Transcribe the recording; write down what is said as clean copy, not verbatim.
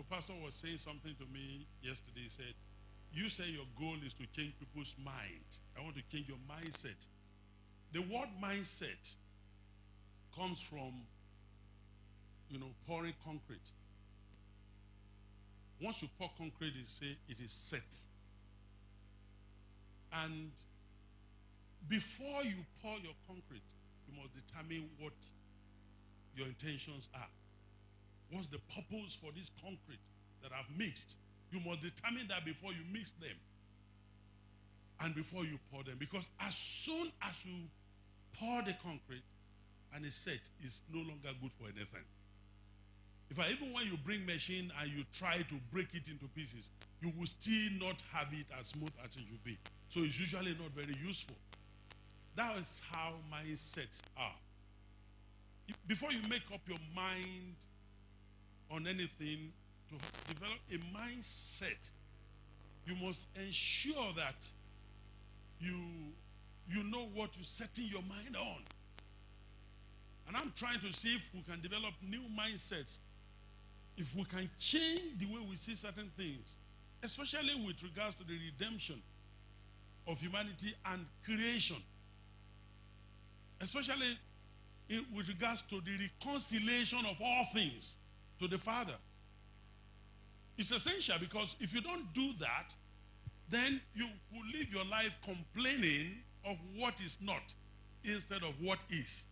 pastor was saying something to me yesterday. He said, you say your goal is to change people's mind. I want to change your mindset. The word mindset comes from, pouring concrete. Once you pour concrete, you say it is set. And before you pour your concrete, you must determine what your intentions are. What's the purpose for this concrete that I've mixed? You must determine that before you mix them and before you pour them. Because as soon as you pour the concrete and it's set, it's no longer good for anything. Even when you bring machine and you try to break it into pieces, you will still not have it as smooth as it should be. So it's usually not very useful. That is how mindsets are. Before you make up your mind on anything, to develop a mindset, you must ensure that you know what you're setting your mind on. And I'm trying to see if we can develop new mindsets, if we can change the way we see certain things, especially with regards to the redemption of humanity and creation, especially with regards to the reconciliation of all things to the Father. It's essential, because if you don't do that, then you will live your life complaining of what is not instead of what is.